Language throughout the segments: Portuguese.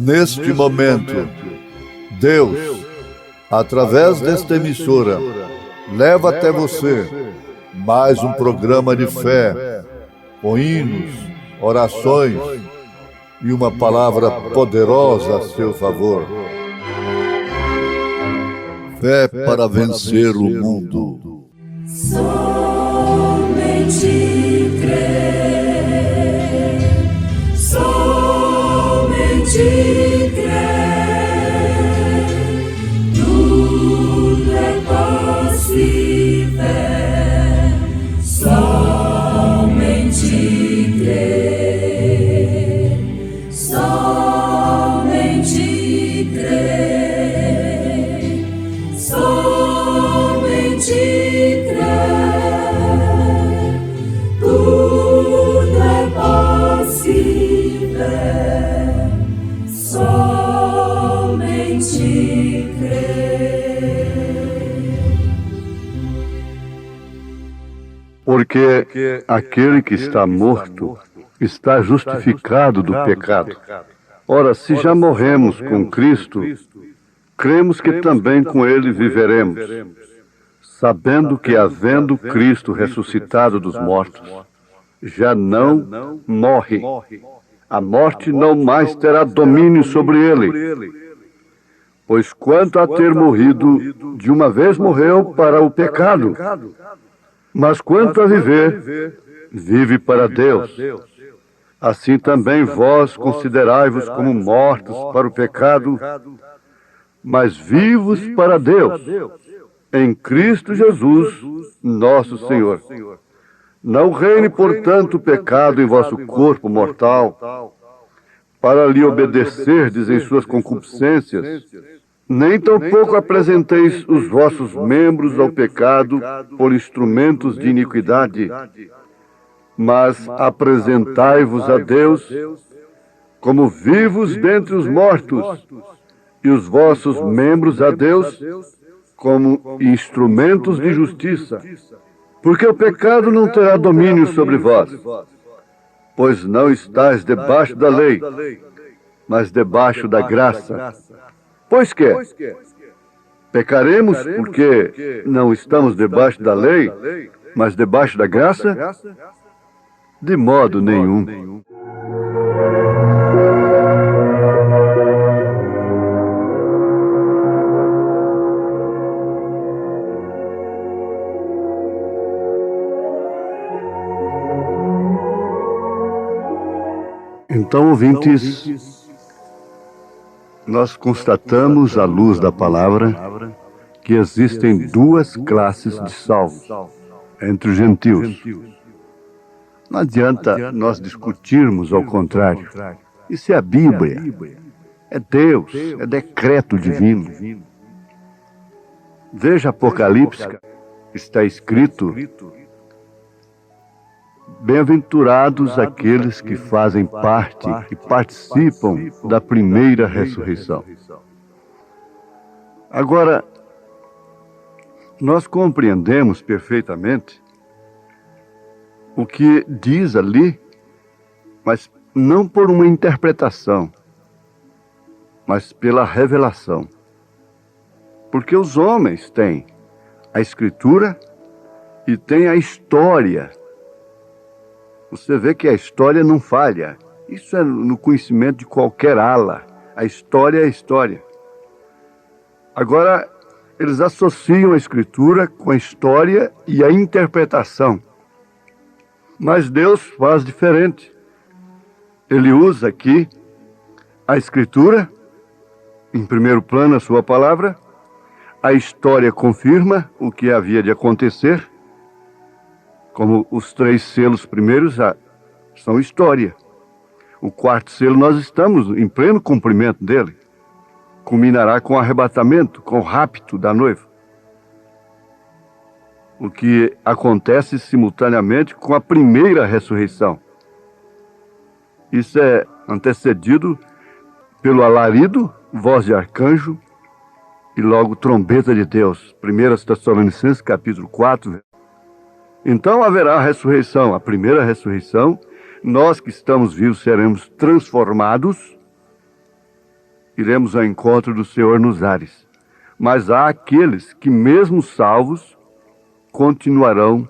Neste momento, Deus, através desta emissora, leva até você mais um programa de fé, com hinos, orações e uma palavra poderosa a seu favor. Fé para vencer o mundo. Somente crer, somente crer, tudo é possível, somente crer, somente crer, somente crer, tudo é possível, somente crer. Porque aquele que está morto está justificado do pecado. Ora, se já morremos com Cristo, cremos que também com ele viveremos, sabendo que, havendo Cristo ressuscitado dos mortos, já não morre. A morte não mais terá domínio sobre ele. Pois quanto a ter morrido, de uma vez morreu para o pecado. Mas quanto a viver, vive para Deus. Assim também vós considerai-vos como mortos para o pecado, mas vivos para Deus, em Cristo Jesus, nosso Senhor. Não reine, portanto, o pecado em vosso corpo mortal, para lhe obedecerdes em suas concupiscências, nem tampouco apresenteis os vossos membros ao pecado por instrumentos de iniquidade, mas apresentai-vos a Deus como vivos dentre os mortos, e os vossos membros a Deus como instrumentos de justiça. Porque o pecado não terá domínio sobre vós, pois não estáis debaixo da lei, mas debaixo da graça. Pois que? Pecaremos porque não estamos debaixo da lei, mas debaixo da graça? De modo nenhum. Então, ouvintes, nós constatamos, à luz da palavra, que existem duas classes de salvos entre os gentios. Não adianta nós discutirmos ao contrário. Isso é a Bíblia, é Deus, é decreto divino. Veja Apocalipse, está escrito: bem-aventurados aqueles que fazem parte e participam da primeira ressurreição. Agora, nós compreendemos perfeitamente o que diz ali, mas não por uma interpretação, mas pela revelação. Porque os homens têm a Escritura e têm a história. Você vê que a história não falha. Isso é no conhecimento de qualquer ala. A história é a história. Agora, eles associam a Escritura com a história e a interpretação. Mas Deus faz diferente. Ele usa aqui a Escritura, em primeiro plano a sua palavra, a história confirma o que havia de acontecer, como os 3 selos primeiros são história. O 4º selo nós estamos em pleno cumprimento dele. Culminará com o arrebatamento, com o rapto da noiva. O que acontece simultaneamente com a primeira ressurreição. Isso é antecedido pelo alarido, voz de arcanjo e logo trombeta de Deus. 1 Tessalonicenses, capítulo 4. Então haverá a ressurreição, a primeira ressurreição. Nós que estamos vivos seremos transformados iremos ao encontro do Senhor nos ares. Mas há aqueles que, mesmo salvos, continuarão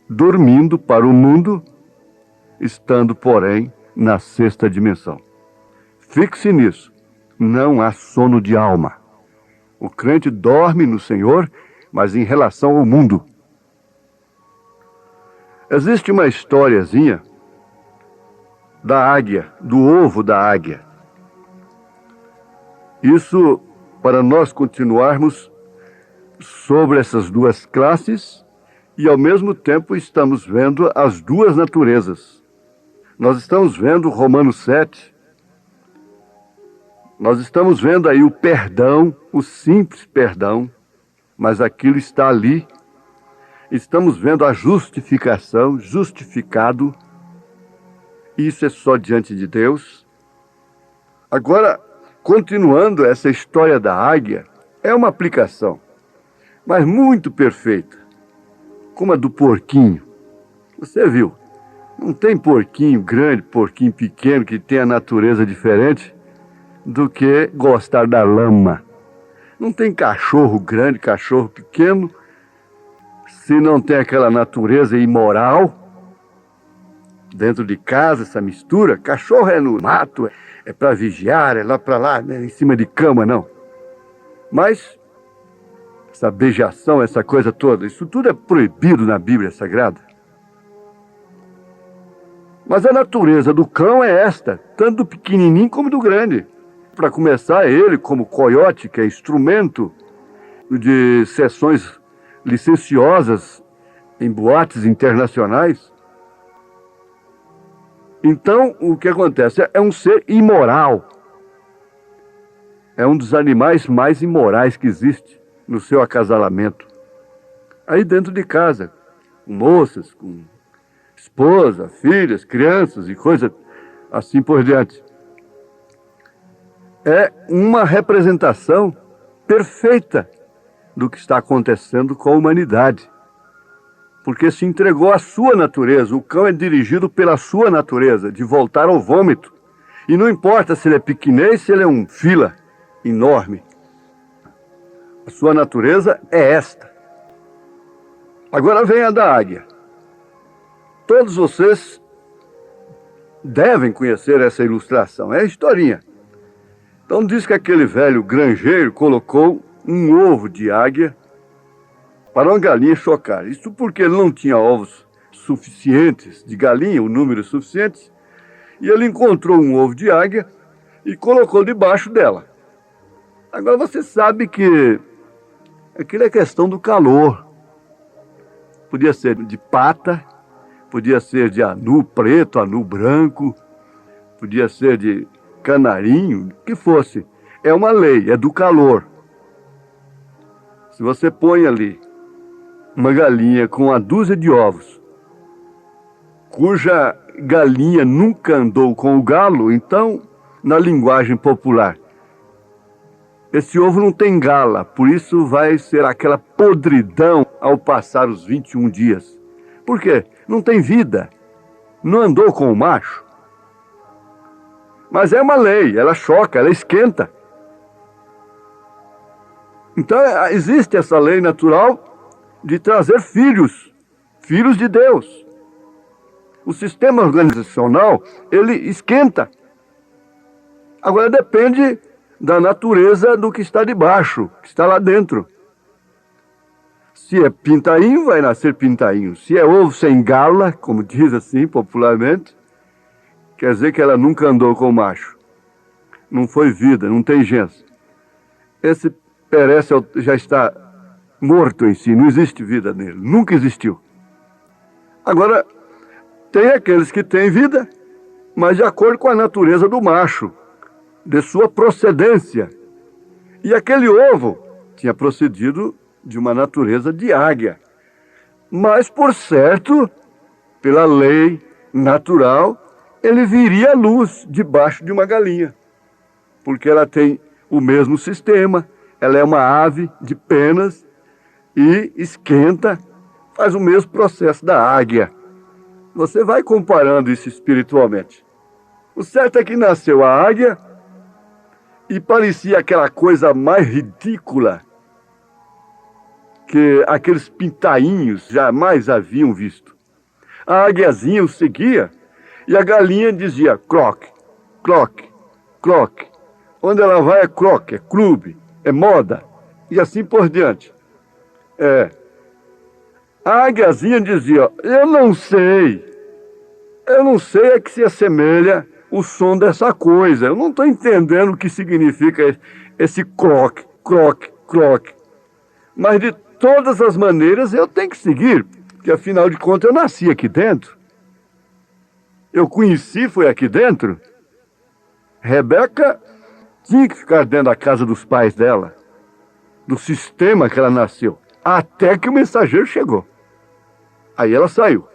dormindo para o mundo, estando, porém, na sexta dimensão. Fixe nisso. Não há sono de alma. O crente dorme no Senhor, mas em relação ao mundo. Existe uma historiazinha da águia, do ovo da águia. Isso para nós continuarmos sobre essas duas classes e, ao mesmo tempo, estamos vendo as duas naturezas. Nós estamos vendo Romanos 7. Nós estamos vendo aí o perdão, o simples perdão, mas aquilo está ali. Estamos vendo a justificação, justificado. Isso é só diante de Deus. Agora, continuando essa história da águia, é uma aplicação, mas muito perfeita, como a do porquinho. Você viu, não tem porquinho grande, porquinho pequeno, que tenha natureza diferente do que gostar da lama. Não tem cachorro grande, cachorro pequeno, se não tem aquela natureza imoral dentro de casa, essa mistura. Cachorro é no mato, é para vigiar, é lá para lá, né, em cima de cama, não. Mas essa beijação, essa coisa toda, isso tudo é proibido na Bíblia Sagrada. Mas a natureza do cão é esta, tanto do pequenininho como do grande. Para começar, ele, como coiote, que é instrumento de sessões licenciosas em boates internacionais. Então, o que acontece? É um ser imoral. É um dos animais mais imorais que existe no seu acasalamento. Aí dentro de casa, com moças, com esposa, filhas, crianças e coisa assim por diante. É uma representação perfeita do que está acontecendo com a humanidade. Porque se entregou à sua natureza. O cão é dirigido pela sua natureza, de voltar ao vômito. E não importa se ele é pequenês, se ele é um fila enorme. A sua natureza é esta. Agora vem a da águia. Todos vocês devem conhecer essa ilustração. É a historinha. Então diz que aquele velho granjeiro colocou um ovo de águia para uma galinha chocar. Isso porque ele não tinha ovos suficientes de galinha, o número suficiente, e ele encontrou um ovo de águia e colocou debaixo dela. Agora você sabe que aquilo é questão do calor. Podia ser de pata, podia ser de anu preto, anu branco, podia ser de canarinho, o que fosse. É uma lei, é do calor. Se você põe ali uma galinha com uma dúzia de ovos, cuja galinha nunca andou com o galo, então, na linguagem popular, esse ovo não tem gala, por isso vai ser aquela podridão ao passar os 21 dias. Por quê? Não tem vida, não andou com o macho. Mas é uma lei, ela choca, ela esquenta. Então existe essa lei natural de trazer filhos de Deus. O sistema organizacional, ele esquenta. Agora depende da natureza do que está debaixo, que está lá dentro. Se é pintainho, vai nascer pintainho. Se é ovo sem gala, como diz assim popularmente, quer dizer que ela nunca andou com o macho. Não foi vida, não tem gens. Esse perece já está morto em si, não existe vida nele, nunca existiu. Agora, tem aqueles que têm vida, mas de acordo com a natureza do macho, de sua procedência. E aquele ovo tinha procedido de uma natureza de águia. Mas, por certo, pela lei natural, ele viria à luz debaixo de uma galinha. Porque ela tem o mesmo sistema, ela é uma ave de penas e esquenta, faz o mesmo processo da águia. Você vai comparando isso espiritualmente. O certo é que nasceu a águia e parecia aquela coisa mais ridícula que aqueles pintainhos jamais haviam visto. A águiazinha o seguia e a galinha dizia croque, croque, croque. Onde ela vai é croque, é clube, é moda e assim por diante. A águiazinha dizia, eu não sei a que se assemelha o som dessa coisa. Eu não estou entendendo o que significa esse croque, croque, croque. Mas de todas as maneiras eu tenho que seguir, porque afinal de contas eu nasci aqui dentro. Eu conheci, foi aqui dentro. Rebeca tinha que ficar dentro da casa dos pais dela, do sistema que ela nasceu, até que o mensageiro chegou. Aí ela saiu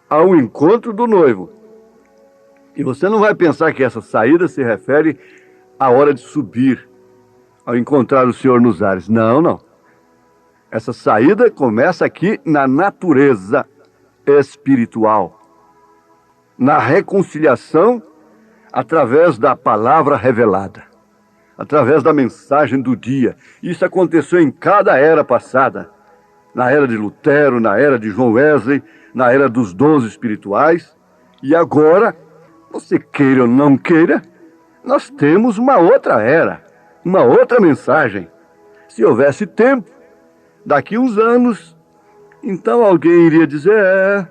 ao encontro do noivo. E você não vai pensar que essa saída se refere à hora de subir, ao encontrar o Senhor nos ares. Não, não. Essa saída começa aqui na natureza espiritual, na reconciliação através da palavra revelada, através da mensagem do dia. Isso aconteceu em cada era passada. Na era de Lutero, na era de John Wesley, na era dos dons espirituais. E agora, você queira ou não queira, nós temos uma outra era, uma outra mensagem. Se houvesse tempo, daqui uns anos, então alguém iria dizer,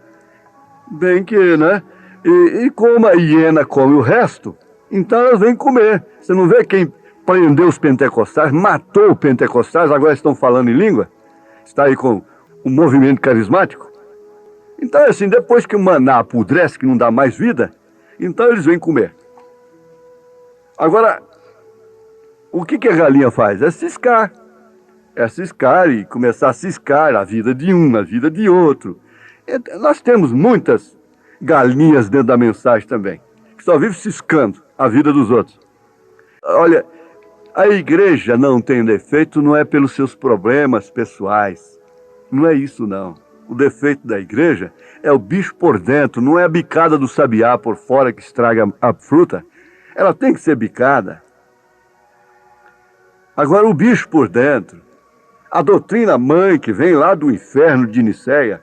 bem que, né? E como a hiena come o resto, então elas vêm comer. Você não vê quem prendeu os pentecostais, matou os pentecostais, agora estão falando em língua? Está aí com o movimento carismático. Então, assim, depois que o maná apodrece, que não dá mais vida, então eles vêm comer. Agora, o que a galinha faz? É ciscar. É ciscar e começar a ciscar a vida de um, a vida de outro. Nós temos muitas galinhas dentro da mensagem também, que só vivem ciscando a vida dos outros. Olha, a igreja não tem defeito, não é pelos seus problemas pessoais. Não é isso, não. O defeito da igreja é o bicho por dentro, não é a bicada do sabiá por fora que estraga a fruta. Ela tem que ser bicada. Agora, o bicho por dentro, a doutrina mãe que vem lá do inferno de Nicéia,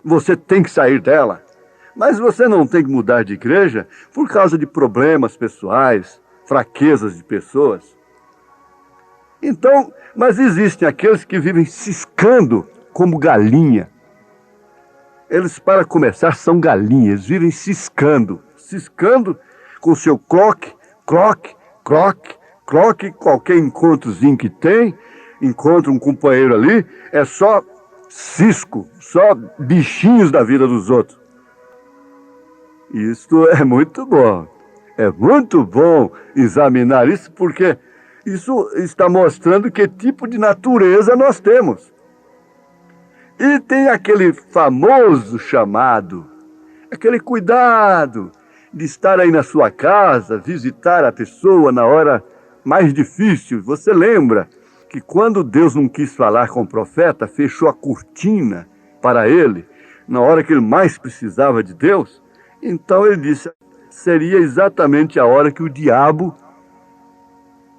você tem que sair dela. Mas você não tem que mudar de igreja por causa de problemas pessoais, fraquezas de pessoas. Então, mas existem aqueles que vivem ciscando como galinha. Eles, para começar, são galinhas, vivem ciscando com seu croque, croque, croque, croque, qualquer encontrozinho que tem, encontra um companheiro ali, é só cisco, só bichinhos da vida dos outros. Isso é muito bom. É muito bom examinar isso, porque isso está mostrando que tipo de natureza nós temos. E tem aquele famoso chamado, aquele cuidado de estar aí na sua casa, visitar a pessoa na hora mais difícil. Você lembra que quando Deus não quis falar com o profeta, fechou a cortina para ele, na hora que ele mais precisava de Deus? Então ele disse, seria exatamente a hora que o diabo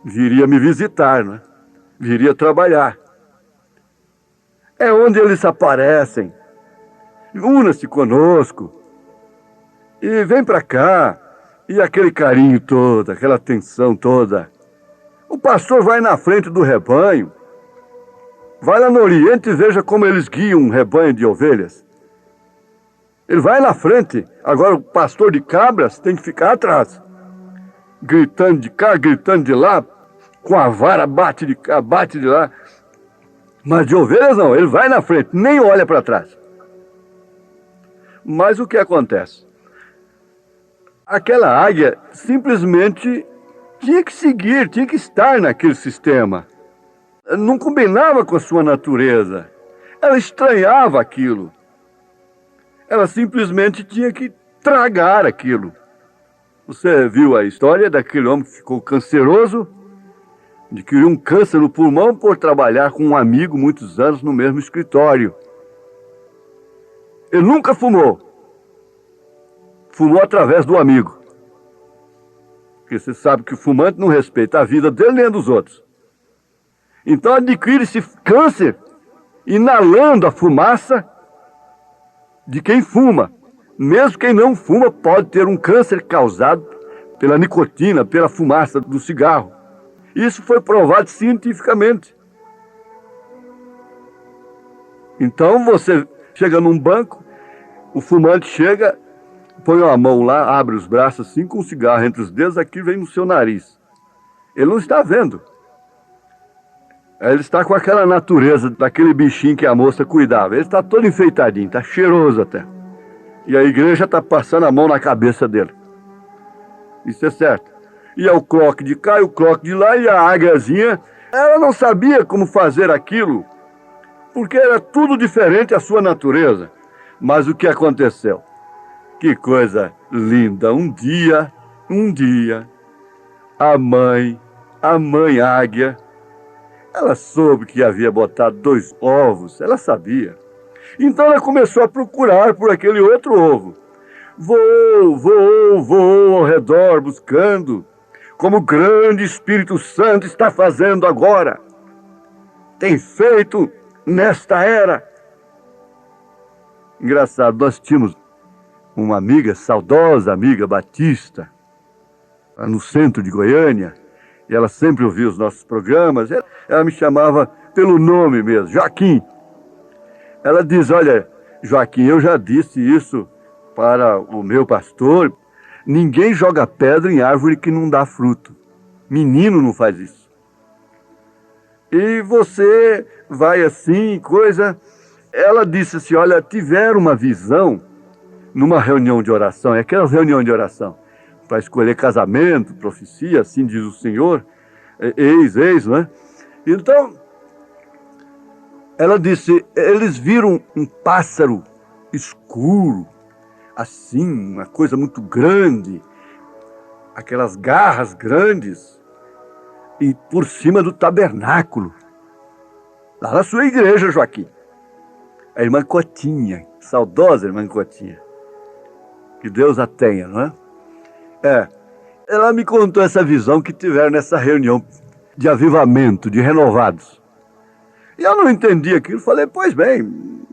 viria me visitar, né? Viria trabalhar. É onde eles aparecem. Una-se conosco. E vem para cá. E aquele carinho todo, aquela atenção toda. O pastor vai na frente do rebanho. Vai lá no Oriente e veja como eles guiam um rebanho de ovelhas. Ele vai na frente. Agora o pastor de cabras tem que ficar atrás. Gritando de cá, gritando de lá. Com a vara bate de cá, bate de lá. Mas de ovelhas não, ele vai na frente, nem olha para trás. Mas o que acontece? Aquela águia simplesmente tinha que seguir, tinha que estar naquele sistema. Não combinava com a sua natureza. Ela estranhava aquilo. Ela simplesmente tinha que tragar aquilo. Você viu a história daquele homem que ficou canceroso? Adquiriu um câncer no pulmão por trabalhar com um amigo muitos anos no mesmo escritório. Ele nunca fumou. Fumou através do amigo. Porque você sabe que o fumante não respeita a vida dele nem a dos outros. Então adquire esse câncer inalando a fumaça de quem fuma. Mesmo quem não fuma pode ter um câncer causado pela nicotina, pela fumaça do cigarro. Isso foi provado cientificamente. Então você chega num banco, o fumante chega, põe a mão lá, abre os braços assim, com um cigarro entre os dedos, aqui vem no seu nariz. Ele não está vendo. Ele está com aquela natureza daquele bichinho que a moça cuidava. Ele está todo enfeitadinho, está cheiroso até. E a igreja está passando a mão na cabeça dele. Isso é certo. E é o croque de cá e o croque de lá, e a águiazinha, ela não sabia como fazer aquilo, porque era tudo diferente à sua natureza. Mas o que aconteceu? Que coisa linda! Um dia, a mãe águia, ela soube que havia botado 2 ovos, ela sabia. Então ela começou a procurar por aquele outro ovo. Voou ao redor buscando, como o grande Espírito Santo está fazendo agora. Tem feito nesta era. Engraçado, nós tínhamos uma amiga, saudosa amiga Batista, no centro de Goiânia, e ela sempre ouvia os nossos programas. Ela me chamava pelo nome mesmo, Joaquim. Ela diz: olha, Joaquim, eu já disse isso para o meu pastor, ninguém joga pedra em árvore que não dá fruto. Menino não faz isso. E você vai assim, coisa... Ela disse assim, olha, tiveram uma visão numa reunião de oração, é aquelas reuniões de oração, para escolher casamento, profecia, assim diz o Senhor, ex, né? Então, ela disse, eles viram um pássaro escuro, assim, uma coisa muito grande, aquelas garras grandes, e por cima do tabernáculo, lá na sua igreja, Joaquim. A irmã Cotinha, saudosa irmã Cotinha, que Deus a tenha, não é? Ela me contou essa visão que tiveram nessa reunião de avivamento, de renovados. E eu não entendi aquilo, falei, pois bem,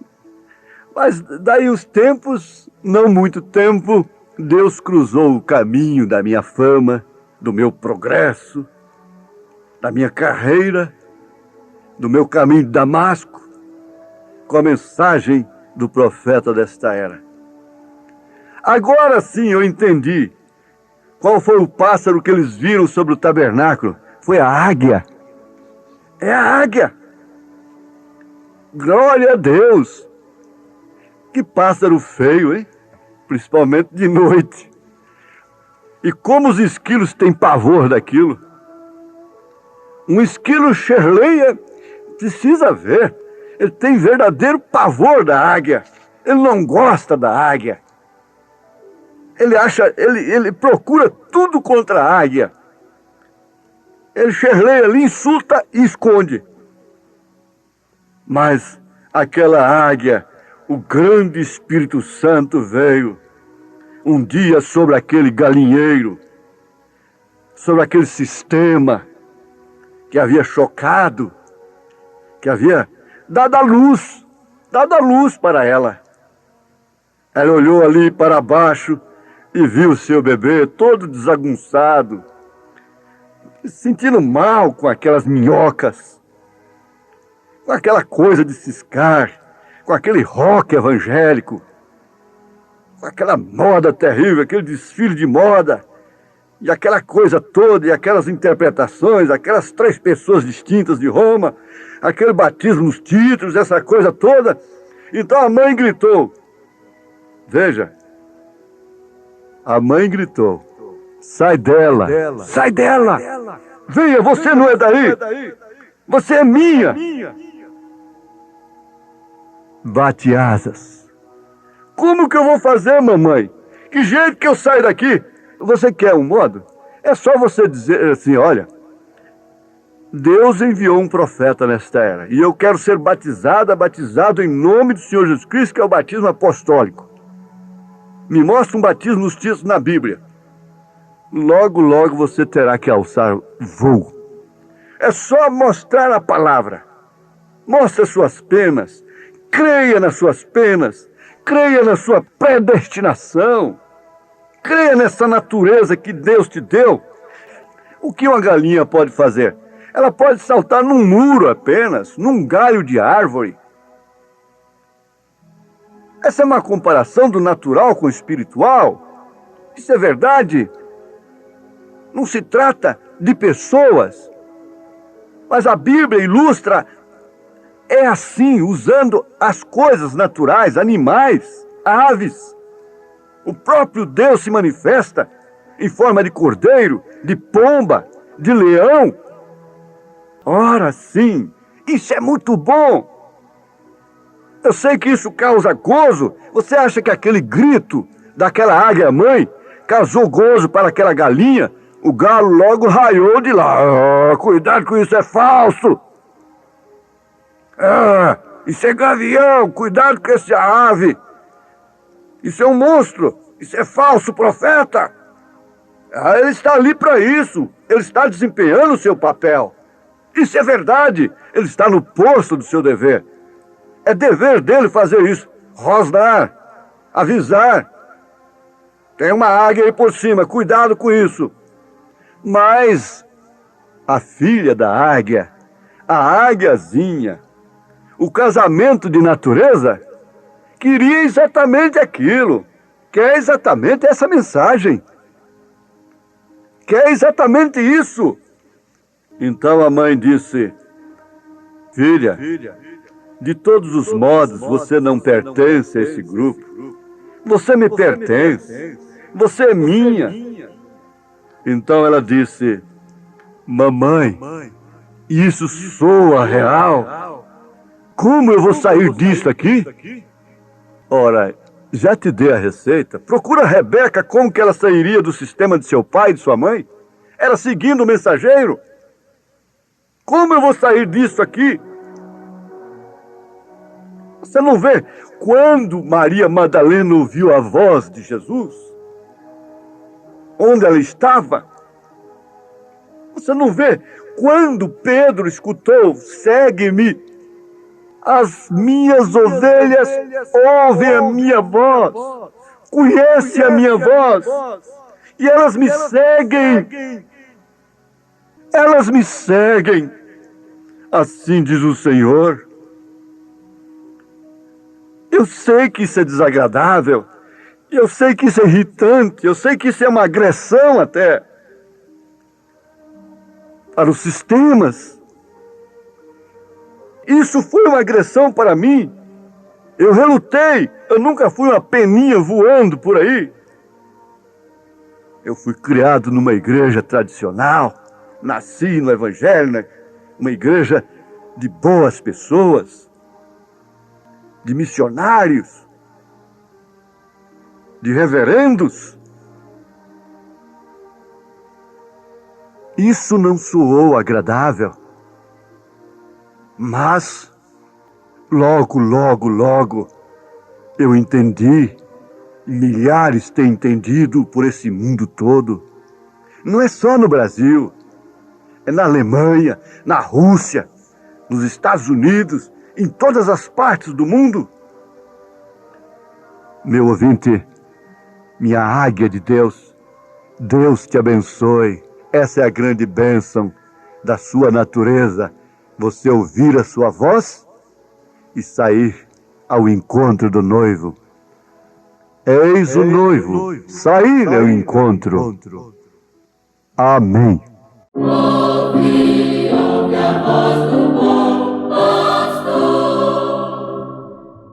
mas daí uns tempos, não muito tempo, Deus cruzou o caminho da minha fama, do meu progresso, da minha carreira, do meu caminho de Damasco, com a mensagem do profeta desta era. Agora sim eu entendi qual foi o pássaro que eles viram sobre o tabernáculo. Foi a águia. É a águia. Glória a Deus. Que pássaro feio, hein? Principalmente de noite. E como os esquilos têm pavor daquilo. Um esquilo Shirleya precisa ver. Ele tem verdadeiro pavor da águia. Ele não gosta da águia. Ele procura tudo contra a águia. Ele Shirleya ali, insulta e esconde. Mas aquela águia, o grande Espírito Santo veio um dia sobre aquele galinheiro, sobre aquele sistema que havia chocado, que havia dado a luz para ela. Ela olhou ali para baixo e viu o seu bebê todo desagunçado, se sentindo mal com aquelas minhocas, com aquela coisa de ciscar, com aquele rock evangélico, com aquela moda terrível, aquele desfile de moda, e aquela coisa toda, e aquelas interpretações, aquelas 3 pessoas distintas de Roma, aquele batismo nos títulos, essa coisa toda. Então a mãe gritou. Veja, a mãe gritou, sai dela, sai dela, venha, você não é daí, você é minha. Bate asas. Como que eu vou fazer, mamãe? Que jeito que eu saio daqui? Você quer um modo? É só você dizer assim, olha, Deus enviou um profeta nesta era, e eu quero ser batizado em nome do Senhor Jesus Cristo, que é o batismo apostólico. Me mostra um batismo nos títulos na Bíblia. logo, logo você terá que alçar voo. É só mostrar a palavra. Mostre as suas penas. Creia nas suas penas. Creia na sua predestinação. Creia nessa natureza que Deus te deu. O que uma galinha pode fazer? Ela pode saltar num muro apenas, num galho de árvore. Essa é uma comparação do natural com o espiritual. Isso é verdade. Não se trata de pessoas. Mas a Bíblia ilustra, é assim, usando as coisas naturais, animais, aves. O próprio Deus se manifesta em forma de cordeiro, de pomba, de leão. Ora sim, isso é muito bom. Eu sei que isso causa gozo. Você acha que aquele grito daquela águia mãe causou gozo para aquela galinha? O galo logo raiou de lá. Cuidado com isso, é falso. Isso é gavião, cuidado com essa ave. Isso é um monstro, isso é falso profeta. Ele está ali para isso, ele está desempenhando o seu papel. Isso é verdade, ele está no posto do seu dever. É dever dele fazer isso, rosnar, avisar. Tem uma águia aí por cima, cuidado com isso. Mas a filha da águia, a águiazinha, o casamento de natureza, queria exatamente aquilo, quer exatamente essa mensagem, quer exatamente isso. Então a mãe disse: filha, de todos os modos você não pertence a esse grupo, você me pertence, você é minha. Então ela disse: mamãe, isso soa real. Como eu vou sair disso aqui? Ora, já te dei a receita. Procura a Rebeca como que ela sairia do sistema de seu pai e de sua mãe. Era seguindo o mensageiro. Como eu vou sair disso aqui? Você não vê quando Maria Madalena ouviu a voz de Jesus? Onde ela estava? Você não vê quando Pedro escutou: segue-me? As minhas ovelhas ouvem a minha voz, conhecem a minha voz, e elas me seguem. Elas me seguem. Assim diz o Senhor. Eu sei que isso é desagradável, eu sei que isso é irritante, eu sei que isso é uma agressão até para os sistemas. Isso foi uma agressão para mim. Eu relutei, eu nunca fui uma peninha voando por aí. Eu fui criado numa igreja tradicional, nasci no Evangelho, uma igreja de boas pessoas, de missionários, de reverendos. Isso não soou agradável, mas logo eu entendi, milhares têm entendido por esse mundo todo. Não é só no Brasil, é na Alemanha, na Rússia, nos Estados Unidos, em todas as partes do mundo. Meu ouvinte, minha águia de Deus, Deus te abençoe. Essa é a grande bênção da sua natureza. Você ouvir a sua voz e sair ao encontro do noivo. Eis o noivo, sair ao encontro. Amém. Ouve a voz do bom pastor.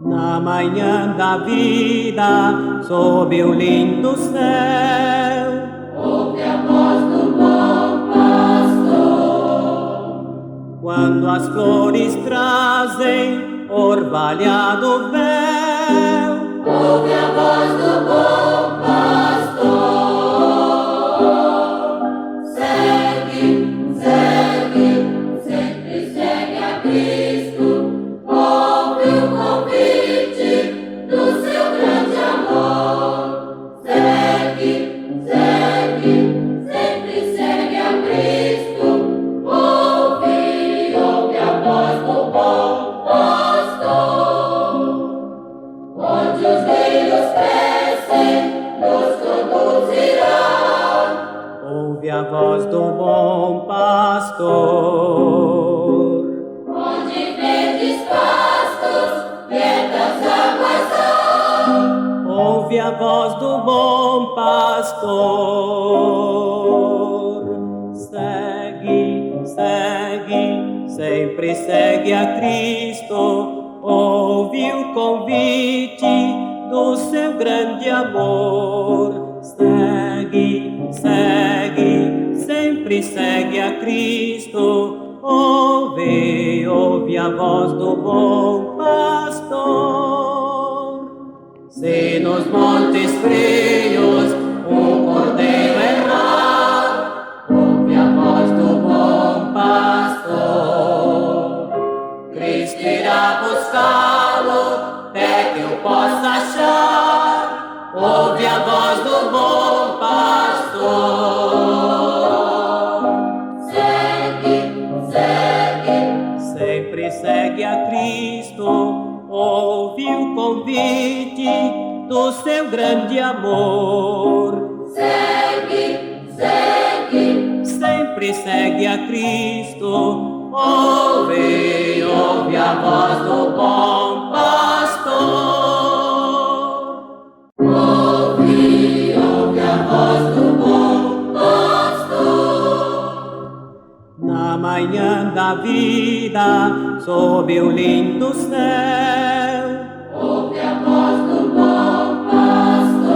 Na manhã da vida, sob o lindo céu, Ouve a voz do bom pastor. quando as flores trazem orvalhado véu, Ouve a voz do bom pastor. Segue, sempre segue a Cristo. Ouve o convite do seu grande amor. Segue, bom pastor. Onde verdes pastos, quietas águas há. Ouve a voz do bom pastor. Segue, segue, sempre segue a Cristo. Ouve o convite do seu grande amor. Segue, segue, sempre segue a Cristo. Ouve, ouve a voz do bom pastor. Se nos montes frios um cordeiro errar, ouve a voz do bom pastor. Cristo irá buscá-lo até que eu possa achar. Ouve a voz do bom pastor. Segue, segue, Sempre segue a Cristo. Ouve o convite do seu grande amor. segue, segue, Sempre segue a Cristo. Ouve, ouve a voz do bom pastor. ouve a voz do bom pastor. Na manhã da vida, sob o lindo céu, Ouve a voz do bom pastor.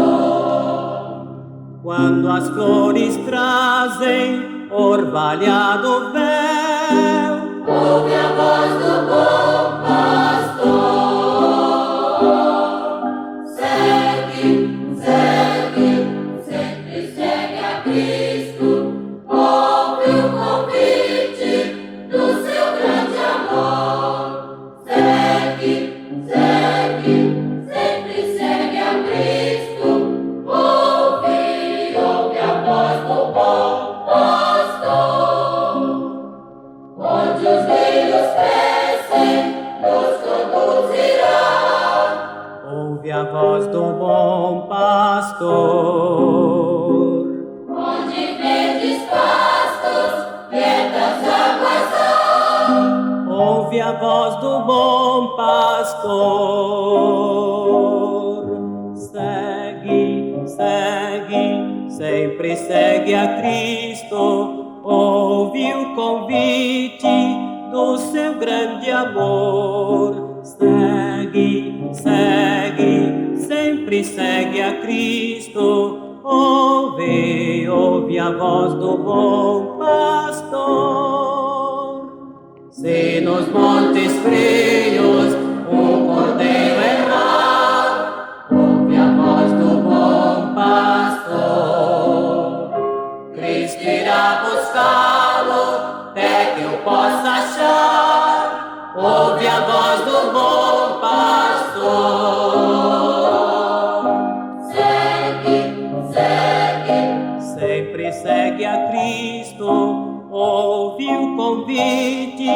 quando as flores trazem orvalhado véu, Ouve a voz do bom pastor. Segue, segue, sempre segue a Cristo. Ouve o convite do seu grande amor. Segue, segue, sempre segue a Cristo. Ouve a voz do bom pastor. Onde os rios crescem, nos conduzirá. ouve a voz do bom pastor. Onde verdes pastos, quietas águas há. Ouve a voz do bom pastor. Segue, segue, sempre segue a Cristo. Ouve o convite do seu grande amor. Segue, segue, sempre segue a Cristo. Ouve, ouve a voz do bom pastor. Se nos montes frios um cordeiro errar, ouve a voz do bom pastor. Cristo irá buscá-lo até que eu possa achar. Ouve a voz do bom pastor. Segue, segue, Sempre segue a Cristo. Ouve o convite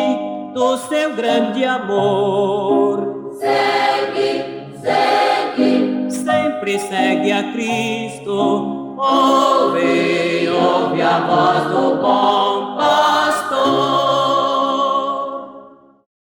do seu grande amor. segue, segue, Sempre segue a Cristo. Ouve, ouve a voz do bom pastor.